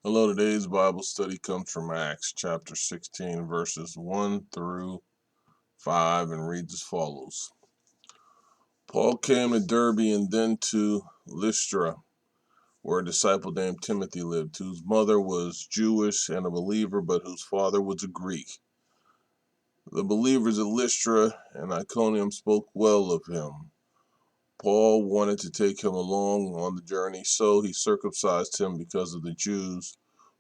Hello, today's Bible study comes from Acts chapter 16, verses 1 through 5, and reads as follows. Paul came to Derbe and then to Lystra, where a disciple named Timothy lived, whose mother was Jewish and a believer, but whose father was a Greek. The believers at Lystra and Iconium spoke well of him. Paul wanted to take him along on the journey, so he circumcised him because of the Jews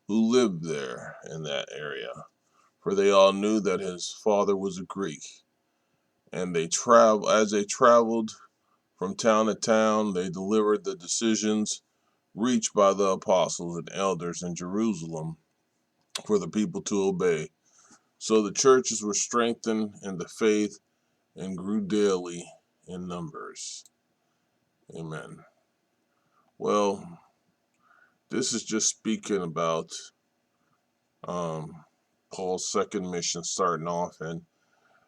who lived there in that area, for they all knew that his father was a Greek. And as they traveled from town to town, they delivered the decisions reached by the apostles and elders in Jerusalem for the people to obey. So the churches were strengthened in the faith and grew daily in numbers. Amen. Well, this is just speaking about um, Paul's second mission starting off, and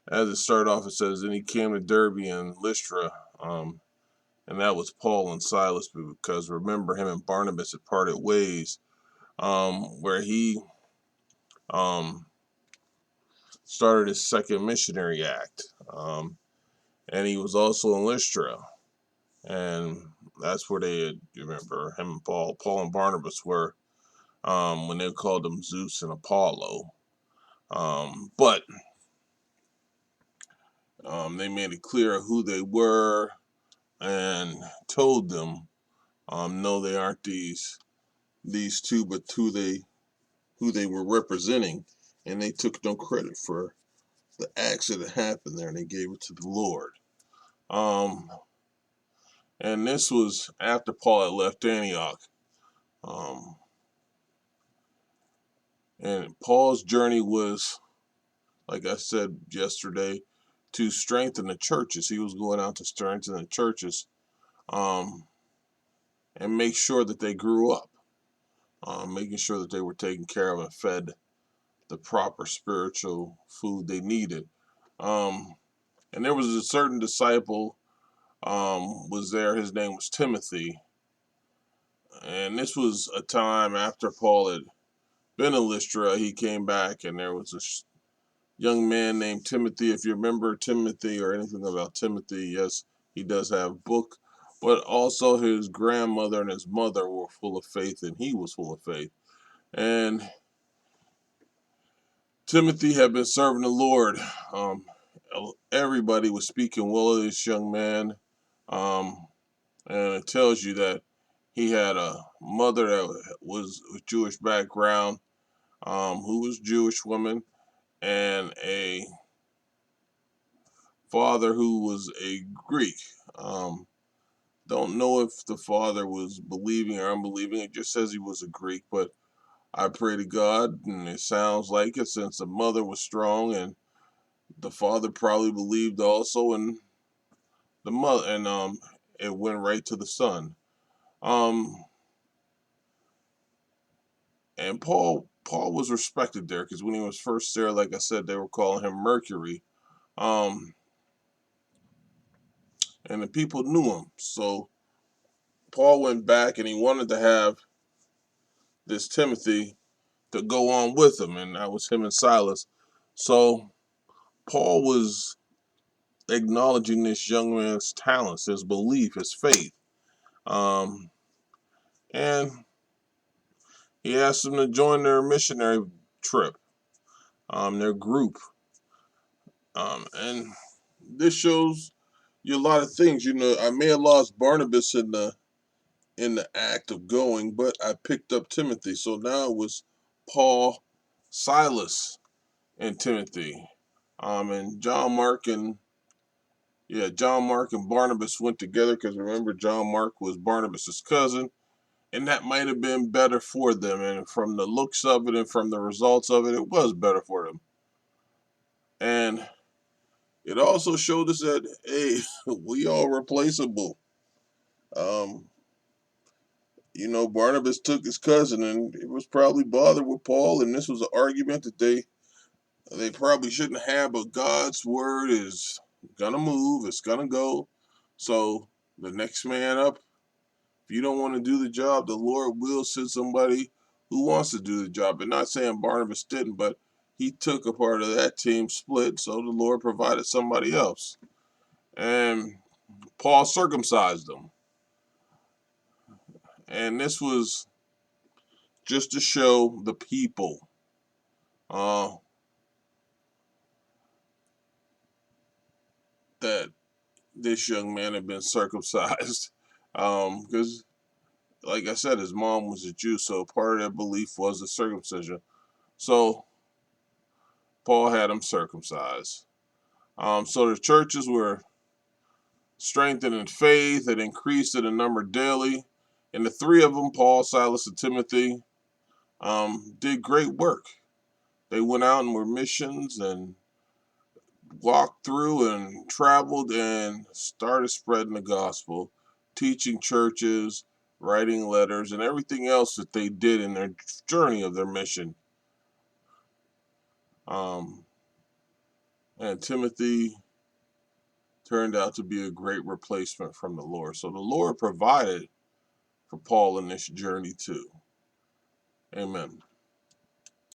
as it started off, it says, then he came to Derbe and Lystra, and that was Paul and Silas, because remember, him and Barnabas had parted ways, where he um, started his second missionary act, and he was also in Lystra, and that's where they had, you remember, him and Paul and Barnabas were, when they called them Zeus and Apollo, but they made it clear who they were and told them, no, they aren't these two, but who they were representing, and they took no credit for the acts that had happened there, and they gave it to the Lord. Um, and this was after Paul had left Antioch. Um, and Paul's journey was, like I said yesterday, to strengthen the churches. He was going out to strengthen the churches, um, and make sure that they grew up, making sure that they were taken care of and fed the proper spiritual food they needed. Um, and there was a certain disciple was there. His name was Timothy, and this was a time after Paul had been in Lystra. He came back, and there was a young man named Timothy. If you remember Timothy or anything about Timothy, yes, he does have a book, but also his grandmother and his mother were full of faith, and he was full of faith. And Timothy had been serving the Lord. Um, Everybody was speaking well of this young man, um, and it tells you that he had a mother that was of Jewish background, who was Jewish woman, and a father who was a Greek. Um, don't know if the father was believing or unbelieving. It just says he was a Greek, but I pray to God, and it sounds like it, since the mother was strong and the father probably believed also, and the mother, and it went right to the son. Um, and Paul was respected there, because when he was first there, like I said, they were calling him Mercury, um, and the people knew him. So Paul went back, and he wanted to have this Timothy to go on with him, and that was him and Silas. So Paul was acknowledging this young man's talents, his belief, his faith, um, and he asked him to join their missionary trip, their group, and this shows you a lot of things. You know, I may have lost Barnabas in the act of going, but I picked up Timothy. So now it was Paul, Silas, and Timothy. And John Mark and Barnabas went together, because remember, John Mark was Barnabas's cousin, and that might have been better for them. And from the looks of it and from the results of it, it was better for them. And it also showed us that, hey, we all replaceable. Um, Barnabas took his cousin, and it was probably bothered with Paul, and this was an argument that they probably shouldn't have. But God's word is gonna move; it's gonna go. So the next man up, if you don't want to do the job, the Lord will send somebody who wants to do the job. And not saying Barnabas didn't, but he took a part of that team split, so the Lord provided somebody else. And Paul circumcised them. And this was just to show the people that this young man had been circumcised. Because, like I said, his mom was a Jew, so part of their belief was the circumcision. So Paul had him circumcised. So the churches were strengthened in faith and increased in the number daily. And the three of them, Paul, Silas, and Timothy, did great work. They went out and were missions and walked through and traveled and started spreading the gospel, teaching churches, writing letters, and everything else that they did in their journey of their mission. And Timothy turned out to be a great replacement from the Lord. So the Lord provided for Paul in this journey too. Amen.